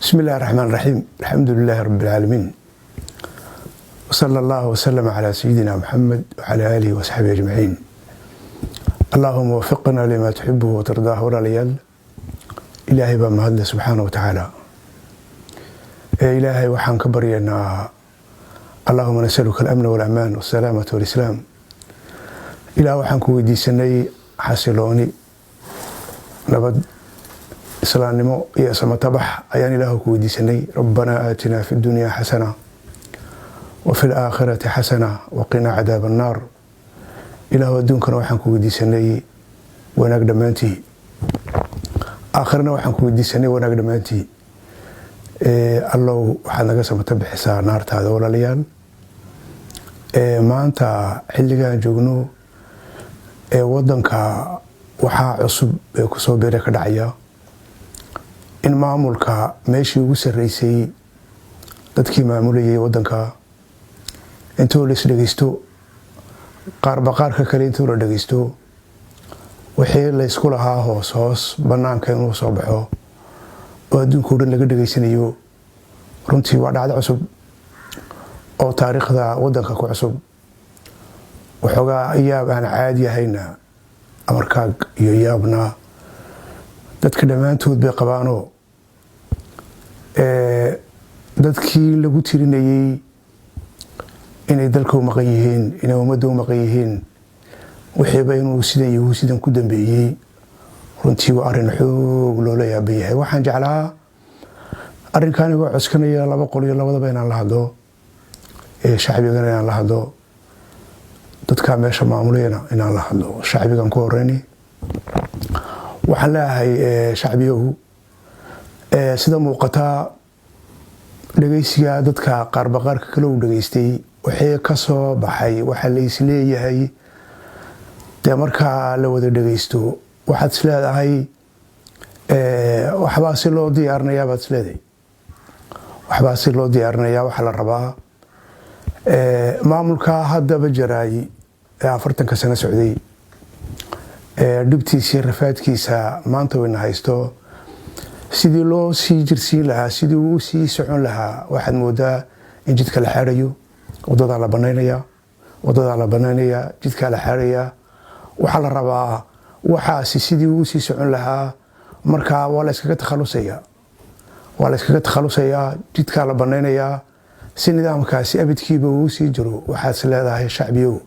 بسم الله الرحمن الرحيم. الحمد لله رب العالمين، وصلى الله وسلم على سيدنا محمد وعلى آله وصحبه أجمعين. اللهم وفقنا لما تحبه وترضاه ولا ليال. إلهي بمهد سبحانه وتعالى. إلهي وحن كبرينا، اللهم نسألك الأمن والأمان والسلامة والإسلام. إلهي وحن كويدي سني حسلوني نبد إسلام يا سمتبح أيان إله كويدي سني. ربنا آتنا في الدنيا حسنة وفي الآخرة حسنة وقنا عذاب النار. إله ودونك وحن كويدي سني ونقدمانتي آخرنا وحن كويدي سني ونقدمانتي. الله waxaa naga samatabixisaa naartaada walaalayaal. maanta xilligan joogno wadanka waxaa cusub ku soo beeray ka dhacaya in maamulka meeshii ugu sareysay dadkii maamulayay wadanka intuu la isdhageysto qaarba qaarka kale intuu la dhageysto wixii la isku lahaa hoos banaanka inuu soo baxo oo adduunka dhan laga dhageysanayo. runtii waa dhacdo cusub oo taariikhda wadanka ku cusub. waxoogaa yaab aan caadi ahayna amarkaag iyo yaabna dadka dhammaantood bay qabaanoo dadkii lagu tirinayay inay dalka u maqan yihiin, inay ummadda u maqan yihiin, wixiiba inuu sidan ku dambeeyey. runtii waa arrin xoog loola yaaban yahay. waxaan jeclaa arrinkan igoo coskanaya laba qol iyo labadaba inaan la hadlo, shacbigana inaan la hadlo, dadka meesha maamulayana inaan la hadlo. shacbigan ku horeyni waxaan leeyahay shacbiyahu sida muuqataa dhageysiga dadka qaarba qaarka kale uu dhageystay wixii ka soo baxay waxa la isleeyahay dee markaa la wada dhageysto waxaad isleedahay waxbaa si loo diyaarinayaa baad isleedahay. waxbaa si loo diyaarinayaa waxaa la rabaa maamulka haddaba jaraay 40 sano socday dhibtiisii rafaadkiisa maanta wayna haysto. sidii loo sii jirsiin lahaa, sidii uu sii socon lahaa, waxaad moodaa in jidka la xaarayo, wadadaa la banaynaya, jidkaa la xaaraya. waxaa la rabaa waxaasi sidii uu sii socon lahaa. markaa waa la iskaga takhalusayaa, jidkaa la banaynayaa si nidaamkaasi abidkiiba uu sii jiro. waxaad is leedahay shacbiyow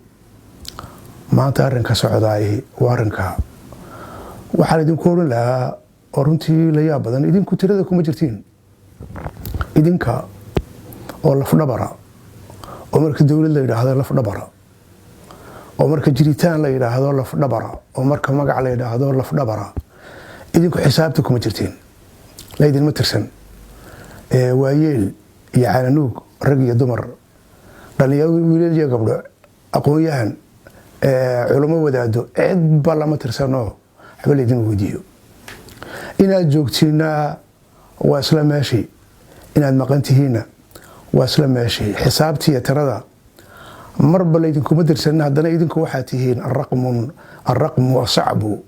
maanta arrinka socdaay waa arrinka waxaan idinku oran lahaa oo runtii la yaab badan. idinku tirada kuma jirtiin, idinka oo lafdhabara, oo marka dowlad la yidhaahdo lafdhabara, oo marka jiritaan la yidhaahdo lafdhabara, oo marka magac la yidhaahdo lafdhabara. idinku xisaabta kuma jirtiin, laydinma tirsan. waayeel iyo cananuug, rag iyo dumar, dhalinyaro, wiilal iyo gabdho, aqoon-yahan, culamo wadaado, cidba lama tirsanoo waxba laydin weydiiyo. inaad joogtiinna waa isla meeshii, inaad maqan tihiinna waa isla meeshii. xisaabtii iyo tirada marba laydinkuma tirsan. haddana idinku waxaad tihiin araqmu sacbu,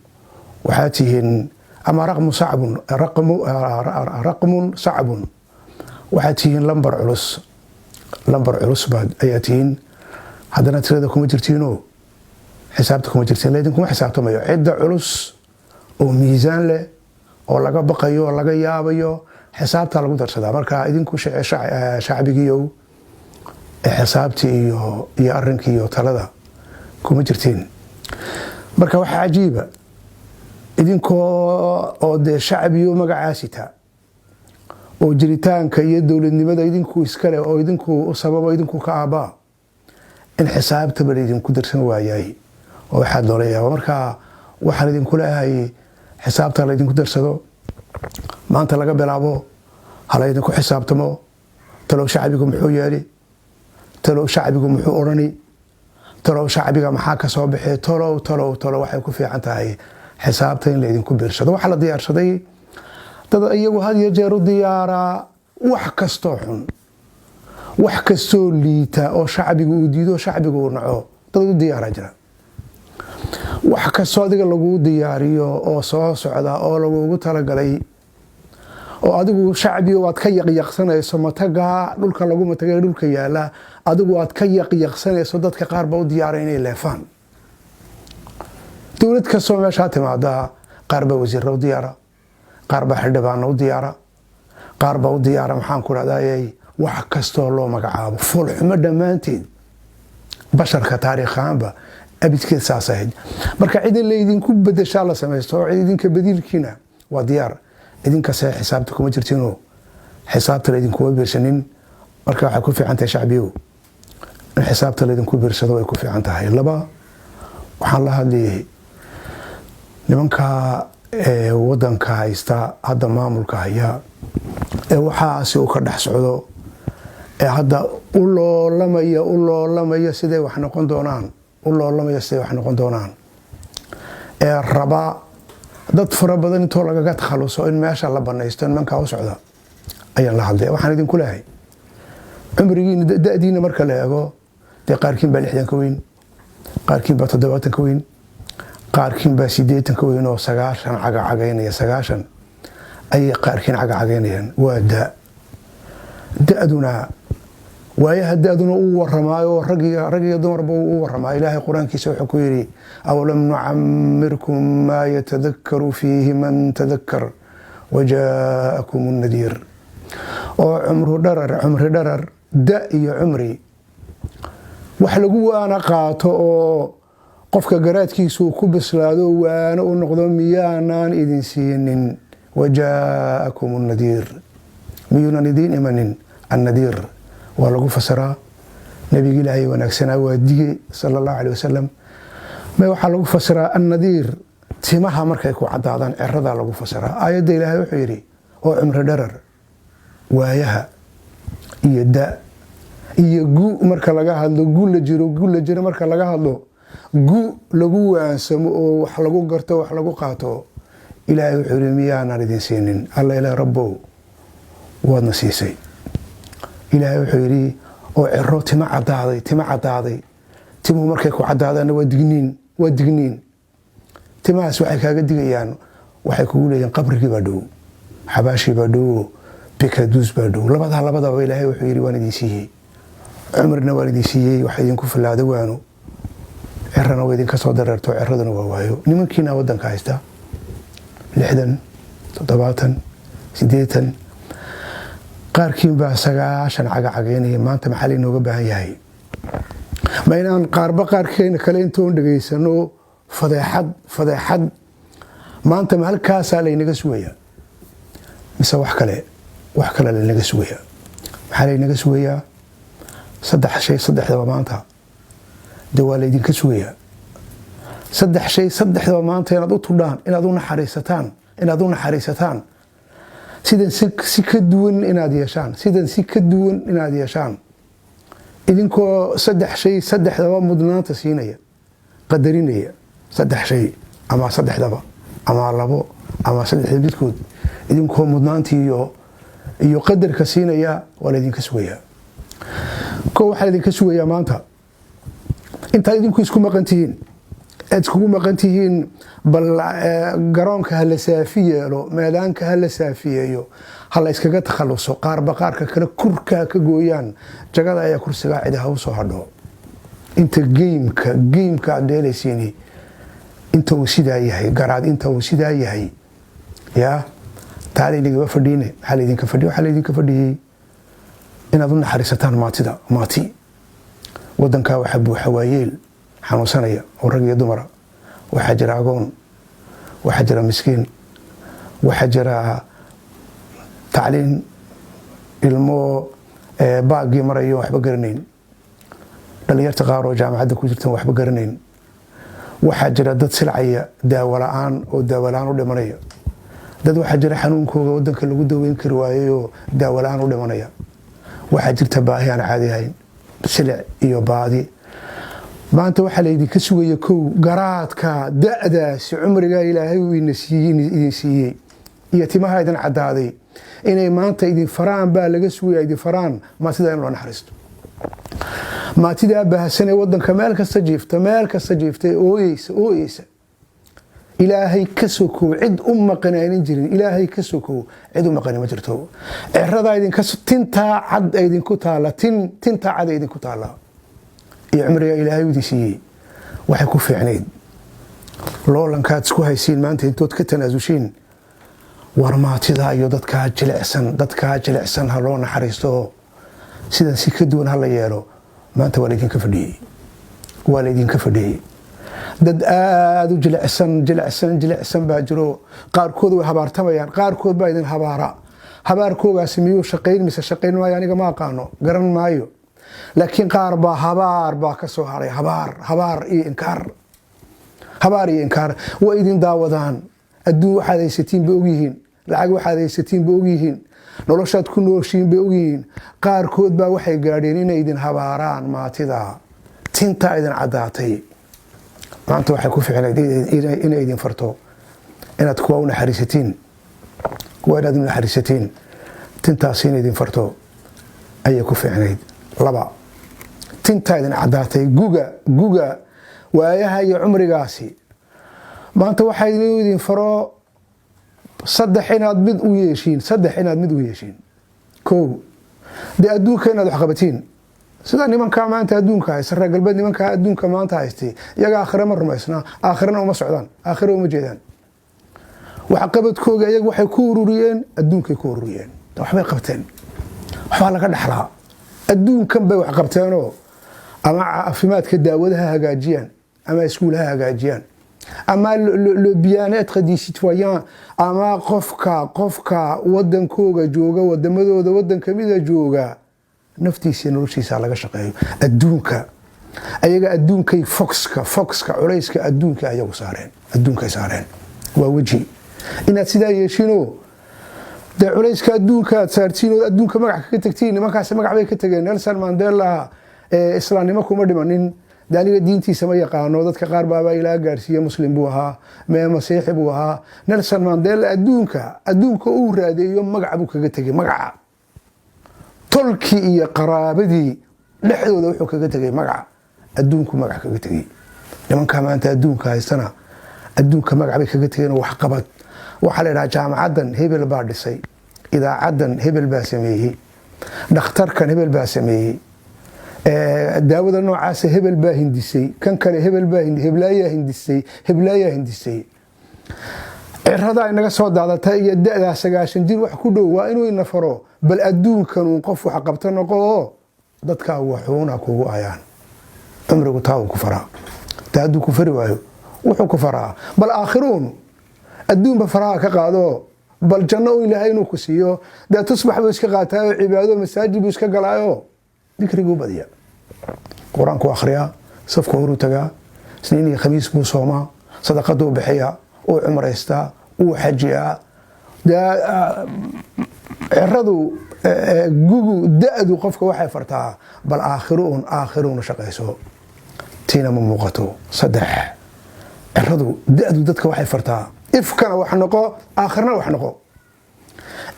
waxaad tihiin ama raqmun sacbun, waxaad tihiin lambar culus ayaa tihiin. haddana tirada kuma jirtiinoo xisaabta kuma jirtiin. laydinkuma xisaabtamayo. cidda culus oo miisaan leh oo laga baqayo oo laga yaabayo xisaabta lagu darsadaa. marka idinku shacbigiiyow xisaabtii iyo arrinkii iyo talada kuma jirtiin. marka waxaa cajiiba idinkoo oo dee shacbiyo magacaasita oo jiritaanka iyo dowladnimada idinku iskale oo idinku sababo idinku ka aabaa in xisaabtaba laydinku darsan waayay oo waxaad loola yaaba. marka waxaan idinku leeyahay xisaabta laydinku darsado. maanta laga bilaabo halaydinku xisaabtamo. talow shacbigu muxuu yeeli, talow shacbigu muxuu odhani, talow shacbiga maxaa ka soo baxay, talow waxay ku fiican tahay xisaabta in laydinku biirsado. waxaa la diyaarsaday dad iyagu had iyo jeer u diyaaraa wax kastoo xun, wax kastoo liita oo shacbigu uu diido, shacbigu uu naco, dad u diyaaraa jira. wax kastoo adiga lagu diyaariyo oo soo socda oo lagugu talagalay oo adigu shacbiyo waad ka yaqyaqsanayso mataga dhulka lagu matagay dhulka yaala adigu waad ka yaqyaqsanayso dadka qaar ba u diyaaray inay leefaan dawlad ka soo meesha timaada qaar ba wasiirro diyaara qaar ba xildhibaan u diyaara qaar ba u diyaara maxaan ku raadayay wax kasto loo magacaabo ful xumo dhamaanteed basharka taariikhaanba abidkeed saasayd marka cid leedin ku bedesha la sameesto idinka badiilkiina waa diyaar idinka say xisaabta kuma jirtino xisaabta leedin ku beersanin marka waxa ku fiican tahay shacbiyo in xisaabta leedin ku beersado ay ku fiican tahay laba waxaan la hadlayay nimanka wadanka haysta hadda maamulka haya waxaasi uu ka dhex socdo hadda u loolamaya sidee wax noqon doonaan raba dad fara badan intoo lagaga takhaluso in meesha la banaysto nimanka u socda ayaan la hadlay waxaan idinku leeyahay cumrigiina da'diina marka la eego dee qaarkiin baa 60 ka weyn qaarkiin baa 70 ka weyn qaarkiin baa 80 ka weyn oo 90 cagacageynaya 90 ay qaarkiin cagacageynayaan waa da'duna waayaha da'duna uu waramaayo ragiga dumarba uu waramaayo ilaahay quraankiisa wuxuu ku yiri awlam nu'ammirkum ma yatadhakkaru fihi man tadhakkar wajaakum an-nadhir oo umri darar da iyo umri wax lagu waana qaato oo qofka garaadkiisu ku bislaado waana u noqdo miyaanan idin siinin wajaakum an-nadhir miyunan idin imanin an-nadhir waa lagu fasiraa nabiga ilaahay wanaagsanaa waa dige sallallahu alayhi wasallam ma waxa lagu fasiraa an-nadhir timaha markay ku cadaadaan cirada lagu fasiraa aayada ilaahay wuxuu yiri oo umri darar waayaha iyo da iyo gu marka laga hadlo gu la jiro marka laga hadlo gu lagu waansamo oo wax lagu garto wax lagu qaato ilaahay wuxuu yiri miyaanan idin siinin alla ilaahay rabbow waadna siisay ilaahay wuxuu yiri oo ciro tima cadaaday timuhu markay ku cadaadaan waa digniin timahaas waxay kaaga digayaan waxay kugu leeyeen qabrigii baa dhow xabaashii baa dhow bikaduus baa dhow labadaba ilaahay wuxuu yiri waan idin siiyey umrina waan idin siiyey waxa idinku filaada waano cirana waa idinka soo dareerto ciraduna waa waayo nimankiina wadanka haysta 60 70 80 qaarkiin baa 90 cagacageynaya maanta maxaa inooga baahan yahay ma inaan qaarkeena kale intoon dhageysano fadeexad maanta ma halkaas la inaga sugaya mise wax kale la inaga sugaya maxaa la inaga sugaya saddexdaba maanta waa la idinka sugaya saddexdaba maanta inaad u tudhaan inaad u naxariisataan sidan si ka duwan inaad yeeshaan idinkoo saddexdaba mudnaanta siinaya qadarinaya ama saddexdaba ama labo ama saddexda midkood idinkoo mudnaantii iyo qadarka siinaya waa la idinka sugaya waxaa la idinka sugayaa maanta intaad idinku isku maqan tihiin bal garoonka hala saafi yeelo meedaanka hala saafiyeeyo hala iskaga takhaluso qaarba qaarka kale kurka ka gooyaan jagada ayaa kursiga cid ha u soo hadho inta geemka aad dheelaysiini inta uu sidaa yahay garaad inta uu sidaa yahay yaa taaliga fadhiine maxaa la idinka fadhiyey inaad u naxariisataan maati wadanka waxa buuxa waayeel xanuunsanaya oo rag iyo dumar waxa jira agoon waxa jira miskiin waxa jira tacliin ilmo baagii marayo waxba garanayn dhalinyarta qaar oo jaamacadda ku jirtan waxba garanayn waxa jira dad silcaya daawo la'aan u dhimanaya dad waxa jira xanuunkooda wadanka lagu daweyn kari waayo daawo la'aan u dhimanaya waxa jirta baahi aan caadi ahayn silic iyo baadi maanta waxa la idinka sugaya garaadka da'daasi cumriga ilaahay uu idin siiyey iyo timaha idin cadaaday inay maanta idin faraan baa laga sugaya idin faraan ma sida in loo naxariisto maatida baahsanay wadanka meel kasta jiifta ooyeysa ilaahay ka sokow cid u maqanaanin jirin ilaahay ka sokow cid u maqani ma jirto cirada idinka tinta cad idinku taala tinta cad idinku taala iyo cumriga ilaahay u disiyay waxay ku fiicneed loolankaad isku haysiin maanta intood ka tanaasushiin warmaatida iyo dadka jilicsan ha loo naxariisto sidan si ka duwan ha la yeelo maanta waa laydinka fadhiyey dad aad u jilicsan baa jiro qaarkood way habaartamayaan qaarkood baa idin habaarkoogaasi miyuu shaqayn mise shaqayn maayo aniga ma aqaano garan maayo laakiin qaar baa habaar baa ka soo haray habaar iyo inkaar waa idin daawadaan adduun waxaad haysatiin bay ogyihiin lacag waxaad haysatiin bay ogyihiin noloshaad ku nooshiin bay ogyihiin qaarkood baa waxay gaadheen inay idin habaaraan maatida tintaa idin caddaatay maanta waxay ku ficnayd inay idin farto inaad kuwa u naxariisatiin tintaasi inay idin farto ayay ku ficnayd 2 tintaa idin caddaatay guga waayaha iyo cumrigaasi maanta waxay idin faro 3 inaad mid u yeeshiin koow dee adduunka inaad wax qabatiin sida nimanka maanta adduunka haysta reer galbeed nimanka adduunka maanta haystay iyaga aakhira ma rumaysna aakhirana uma socdaan aakhira uma jeedaan waxa qabadkooga iyaga waxay ku ururiyeen adduunkay ku ururiyeen waxbay qabteen waxaa laga dhaxlaa adduunkan bay wax qabteenoo ama caafimaadka daawadaha hagaajiyaan ama iskuulaha hagaajiyaan ama le bien-être des citoyens ama qofka wadankooga jooga wadamadooda wadan kamida jooga naftiisa noloshiisa laga shaqeeyo adduunka ayaga adduunkay foxka culayska adduunka ayagu saareen waa waji inaad sidaa yeeshino de culayska adduunka aad saartiin oo adduunka magac kaga tagtiin nimankaas magac bay ka tageen Nelson Mandela islaamnimo kuma dhimanin daaniga diintiisa ma yaqaano dadka qaar baa ilaa gaarsiiya muslim buu ahaa masiixi buu ahaa Nelson Mandela adduunka uu raadeeyo magac buu kaga tagay magaca tolki iyo qaraabadii dhexdooda wuxuu kaga tagay magac adduunku magac kaga tagay nimanka maanta adduunka haystana adduunka magac bay kaga tageen wax qabad waxa la yiraahdaa jaamacadan hebel baa dhisay idaacadan hebel baa sameeyay dhakhtarkan hebel baa sameeyay daawada noocaas hebel baa hindisay kan kale hebel baa heblaaya hindisay cirada inaga soo daadatay iyo da'da 90 jir wax ku dhow waa inuu ina faro bal adduunkan uu qof wax qabto noqo dadka waxuuna kugu ayaan umrigu taa ku faraa taadu ku fari waayo wuxuu ku faraa bal aakhiruun adduun ba faraa ka qaado bal janno ilaahay inuu ku siiyo da tusbax buu iska qaataayo cibaado masaajid buu iska galaayo dikrigu badiya quraanku akhriya safku horu taga isniin iyo khamiis buu sooma sadaqadu bixiya oo umraysta oo xajiya ciradu gugu da'du qofka waxay fartaa bal aakhiruun shaqayso tiina ma muuqato 3 ciradu da'du dadka waxay fartaa ifkana wax noqo aakhirna wax noqo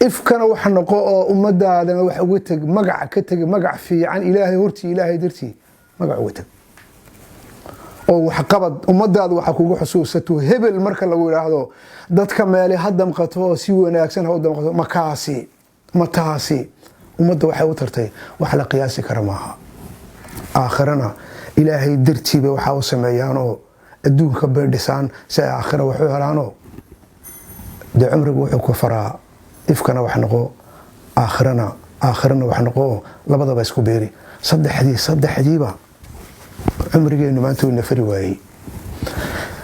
ifkana wax noqo oo ummadaadana wax uga tag magac ka tag magac fiican ilaahay hortii ilaahay dirtii magac uga tag oo wax qabad ummadaadu waxa kugu xusuusato hebel marka lagu yiraahdo dadka meelay hadam qato si wanaagsan ha u damqato mataasi ummadda waxay u tartay wax la qiyaasi kara maaha aakhirana ilaahay dirtii bay waxa u sameeyaan oo adduunka bay dhisaan si aakhira wax u helaano de cumrigu wuxuu ku faraa ifkana wax noqo aakhirana wax noqo labadaba isku beeri saddexdiiba cumrigeenu maanta uu nafari waayay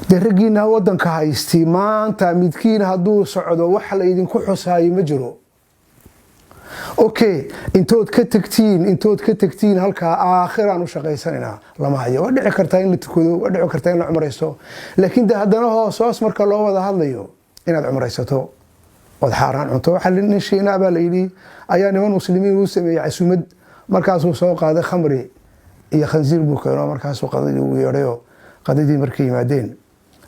de ragiina wadanka haystii maanta midkiina hadduu socdo wax la idinku xusaayay ma jiro okay intood ka tagtiin halka aakhiraan u shaqaysanina lama hayo waa dhici kartaa in la tukado waa dhici kartaa in la cumraysto laakiin haddana hoos marka loo wada hadlayo inaad cumraysato wad xaaraan cunto waxa nin shiina baa la yiri ayaa niman muslimiin u sameeyay casuumad markaas uu soo qaaday khamri iyo khanziir buu keeno markaas uu qadadii u yeedhayo qadadii markay yimaadeen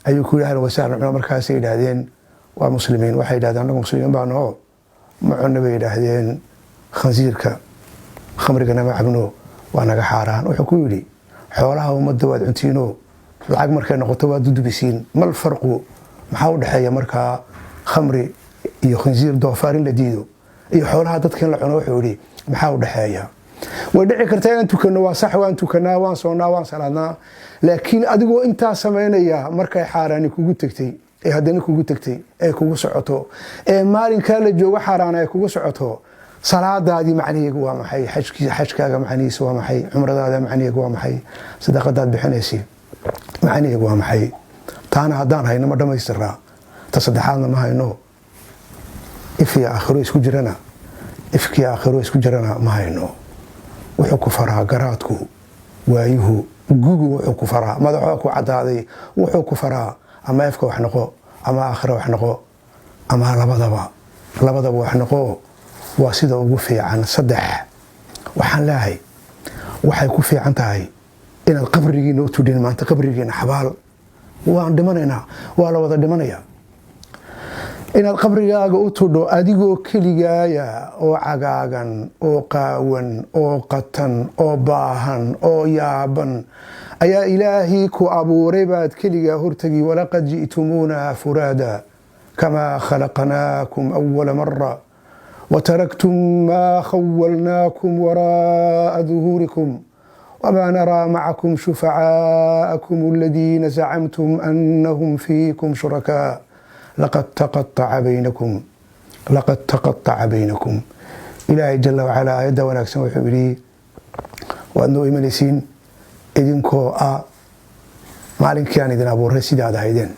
ayuu ku yiraahday wasaar markaas ay yiraahdeen waa muslimiin waxay yiraahdeen anagu muslimiin baa noo macna bay yiraahdeen khanziirka khamrigana ma cabno waa naga xaaraan wuxuu ku yiri xoolaha ummadda waad cuntiino lacag markay noqoto waa dudubisiin mal farqu maxaa u dhaxeeya markaa khamri iyo khinsiir doofaar in la diido iyo xoolaha dadka in la cuno wuxuu yidhi maxaa u dhaxeeya way dhici kartaa inaan tukanno waa sax waan tukanaa waan soonnaa waan salaadnaa laakiin adigoo intaa samaynaya markay xaaraani kugu tagtay ee haddana kugu tagtay ee kugu socoto ee maalinkaa la joogo xaaraana ay kugu socoto salaadaadii macnaheegu waa maxay xajkaaga macnihiisa waa maxay cumradaada macnaheegu waa maxay sadaqadaad bixinaysi macnaheegu waa maxay taana haddaan hayno ma dhammaystiraa ta saddexaadna ma hayno ifkii aakhiro isku jirana ma hayno wuxuu ku faraa garaadku waayuhu gugu wuxuu ku faraa madaxoo ku cadaaday wuxuu ku faraa ama ifka wax noqo ama aakhiro wax noqo ama labadaba wax noqo waa sida ugu fiican saddex waxaan leeyahay waxay ku fiican tahay inaad qabrigiina u tudhin maanta qabrigiina xabaal waan dhimanaynaa waa la wada dhimanayaa inaad qabrigaaga u tudho adigoo keligaaya oo cagaagan oo qaawan oo qatan oo baahan oo yaaban ayaa ilaahay ku abuuray baad keligaa hortagi walaqad ji'tumuuna furaada kamaa khalaqnaakum awala mara وتركتم ما خولناكم وراء ظهوركم وما نرى معكم شفعاءكم الذين زعمتم أنهم فيكم شركاء لقد تقطع بينكم إلهي جل وعلا آيات ونكسن وحبري وأنه إيمانيسين إذنكو مالين كان إذن أبو الرسيد هذا إذن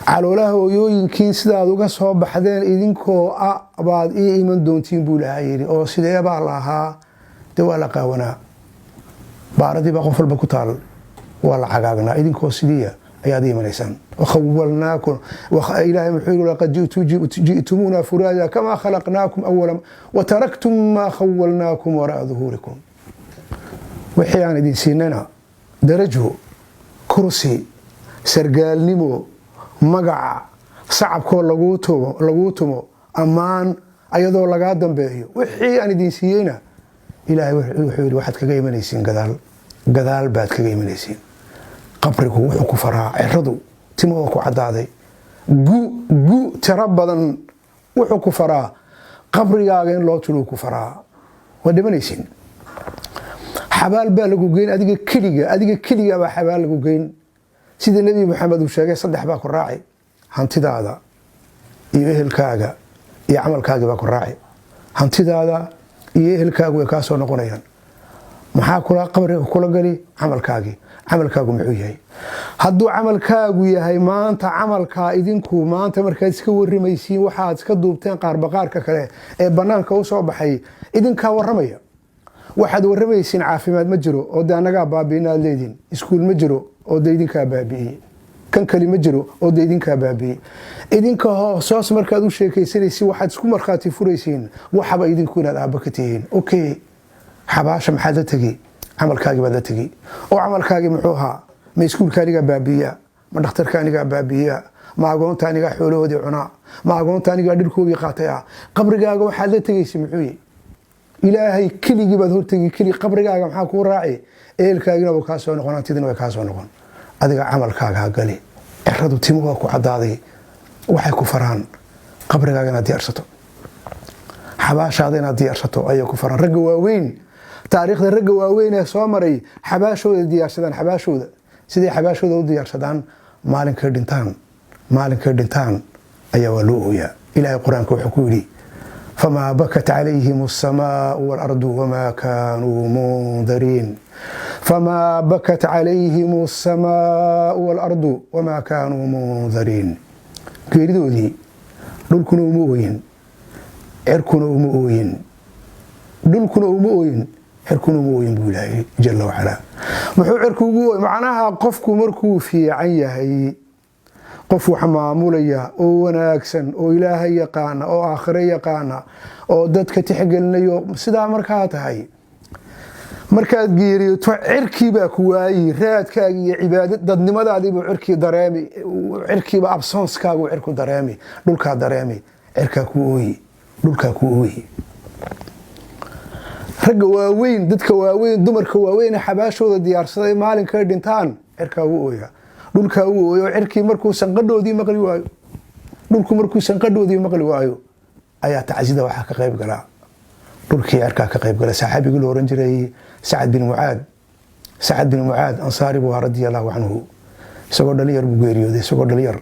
caloolaha hooyooyinkiin sidaad uga soo baxdeen idinkoo baad ii iman doontiin buu lahaa yidhi oo sidee baa lahaa dee waa la qaawanaa baaradii baa qof walba ku taal waa la cagaagnaa idinkoo sidiiya ayaad ii imanaysaan wakhawalnaakum ilaahay muxuu yidhi laqad ji'tumuuna furaada kamaa khalaqnaakum awala wataraktum maa khawalnaakum waraa duhuurikum wixii aan idin siinayna darajo kursi sargaalnimo magaca sacabkoo laguu tumo ammaan ayadoo lagaa dambeeyo wixii aan idin siiyeyna ilaahay wuxuu yidhi waxaad kaga imanaysiin gadaal baad kaga imanaysiin qabrigu wuxuu ku faraa ciradu timahoo ku caddaaday gu tiro badan wuxuu ku faraa qabrigaaga in loo tuluu ku faraa waa dhimanaysiin xabaal baa lagu geyn adiga keliga baa xabaal lagu geyn sida nebi maxamed uu sheegay saddex baa ku raaci hantidaada iyo ehelkaaga iyo camalkaagii baa ku raaci hantidaada iyo ehelkaagu way kaa soo noqonayaan maxaa qabriga kula gali camalkaagu muxuu yahay hadduu camalkaagu yahay maanta camalkaa idinku maanta markaad iska warimaysiin waxaad iska duubteen qaarbaqaarka kale ee bannaanka u soo baxay idinkaa waramaya waxaad waramaysiin caafimaad ma jiro oo de annagaa baabi'in aad leediin iskuul ma jiro oo de idinkaa baabi'iyey kan kali ma jiro oo de idinkaa baabi'iyey idinka hoosoos markaad u sheekaysanaysiin waxaad isku markhaati furaysiin waxaba idinku inaad aabba ka tihiin okay xabaasha maxaad la tegi camalkaagii baad la tegi oo camalkaagii muxuu ahaa ma iskuulka anigaa baabi'iya ma dhakhtarka anigaa baabi'iya ma agoonta anigaa xoolahoodii cunaa ma agoonta anigaa dhirkoogii qaataya qabrigaaga waxaad la tegaysa muxuu yahay ilaahay keligii baad hortegi qabrigaaga maxaa kuu raaci ehelkaagina way kaa soo noqon hantidina way kaa soo noqon adiga camalkaaga ha gali ciradu timuhu ku caddaaday waxay ku faraan qabrigaaga inaad diyaarsato xabaashaada inaad diyaarsato ayay ku faraan ragga waaweyn taariikhda ragga waaweyn ee soo maray xabaashooda diyaarsadaan xabaashooda siday xabaashooda u diyaarsadaan maalinkay dhintaan ayaa waa loo ooyaa ilaahay qur-aanka wuxuu ku yidhi فما بكت عليهم السماء والأرض وما كانوا منذرين فما بكت عليهم السماء والأرض وما كانوا منذرين geeridoodii dhulkuna uma ooyin cirkuna uma ooyin dhulkuna uma ooyin cirkuna uma ooyin buu ilaahay jalla wacala muxuu cirku ugu ooyin macnaha qofku markuu fiican yahay qof wax maamulaya oo wanaagsan oo ilaahay yaqaana oo aakhiro yaqaana oo dadka tixgelinayo sidaa markaa tahay markaad geeriyoto cirkiibaa ku waayi raadkaaga iyo cibaadad dadnimadaadiibuu cirkii dareemi cirkiiba absoonskaagu cirku dareemi dhulkaa dareemi cirkaa ku ooyi dhulkaa ku ooyi ragga waaweyn dadka waaweyn dumarka waaweyn xabaashooda diyaarsaday maalinkay dhintaan cirkaa u ooya dhulka uu ooyo cirkii markuu sanqadhoodii maqli waayo dhulku markuu sanqadhoodii maqli waayo ayaa tacsida waxa ka qayb gala dhulkii cirka ka qayb gala saxaabiga loo oran jiray Sa'ad bin Mu'aad ansaari buu radiyallahu anhu isagoo dhalinyar buu geeriyooday isagoo dhalinyar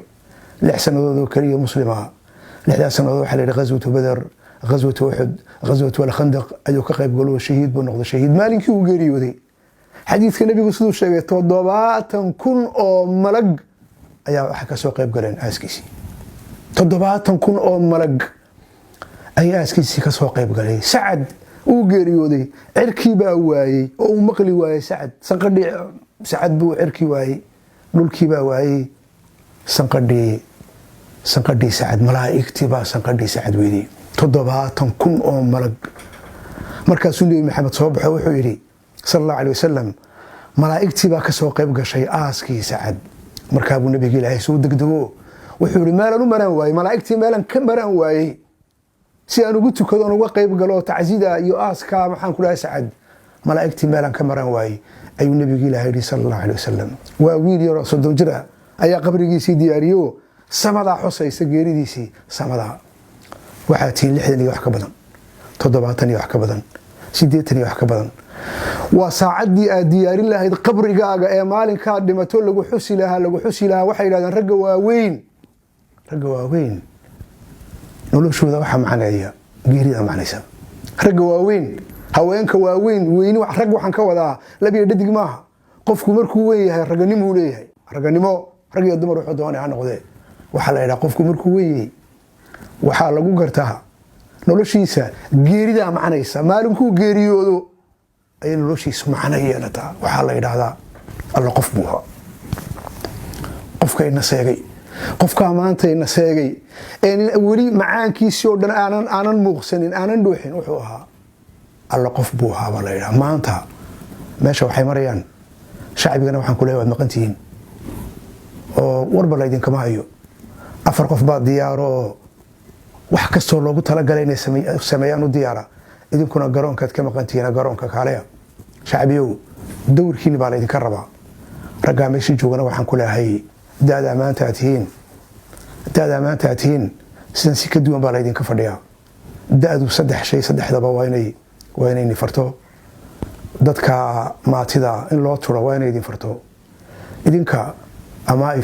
6 sanadood kaliya muslima 6 sanadood waxa la yiraahdaa ghazwatu badr ghazwatu uhud ghazwatu al-khandaq ayuu ka qayb galo shahiid buu noqday shahiid maalinkii uu geeriyooday xadiiska nabigu sidoo sheegay 700,000 oo malag ayaa waxa ka soo qayb galeen aaskiisii 700,000 oo malag ayaa aaskiisii ka soo qayb galay Sa'ad uu geeriyooday cirkii baa waayay oo uu maqli waayay sanqadhii Sa'ad buu cirkii waayay dhulkii baa waayay sanqadhii Sa'ad malaa'igtii baa sanqadhii Sa'ad weydii 700,000 oo malag markaasuu Nabi Maxamed soo baxay wuxuu yiri sallallahu alayhi wasallam malaa'igtii baa ka soo qayb gashay aaskii Sa'ad markaa buu nabiga Ilaahay soo degdego wuxuu yiri meelan u maraan waayay malaa'igtii meelan ka maraan waayay si aan ugu tukado uga qayb galo tacsida iyo aaska maxaan ku dhahay Sa'ad malaa'igtii meelan ka maraan waayay ayuu nabiga Ilaahay sallallahu alayhi wasallam waa wiil yar oo 30 jir ah ayaa qabrigiisii diyaariyo samada xusaysa geeridiisii samada waxa tiin 60 iyo wax ka badan 70 iyo wax ka badan 80 iyo wax ka badan waa saacadii aad diyaarin lahayd qabrigaaga ee maalinka dhimato lagu xusi lahaa waxay yiraahdaan ragga waaweyn noloshooda waxa macnaheeya geerida macnaysa ragga waaweyn haweenka waaweyn weyni wax rag waxaan ka wadaa labiyo dhadig maaha qofku markuu weyn yahay raganimo leeyahay raganimo rag iyo dumar wuxuu doonay noqdee waxa la yiraahdaa qofku markuu weyn yahay waxa lagu gartaa noloshiisa geerida macnaysa maalinkuu geeriyoodo ay noloshiisa macna yeelataa waxa la yiraahdaa alla qof buuha qofka ina seegay qofka maanta ina seegay wali macaankiisii oo dhan aanan muuqsanin aanan dhuuxin wuxuu ahaa alla qof buuha baa la yiraahdaa maanta meesha waxay marayaan shacbigana waxaan ku leeyahay maqantiin oo warba la idin kama hayo 4 qof baa diyaaro wax kastoo loogu tala galay inay sameeyaan u diyaara idinkuna garoonka ka maqantiin garoonka kale shacbiyow dowrkiin baa la idin ka rabaa ragaa meeshii joogana waxaan ku leeyahay daada maanta atiin sidan si ka duwan baa la idin ka fadhiyaa daadu 3 shay 3daba waa inay nifarto dadka maatida in loo turo waa inay idin farto idinka ama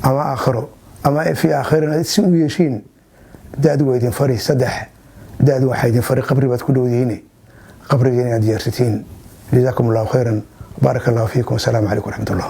aakhiro ama fi aakhirina si u yeeshiin daadu waa idin fari 3 daadu waxa idin fari qabri baad ku dhowdiin qabrigeena diyaarsatiin جزاكم الله خيرا بارك الله فيكم والسلام عليكم ورحمة الله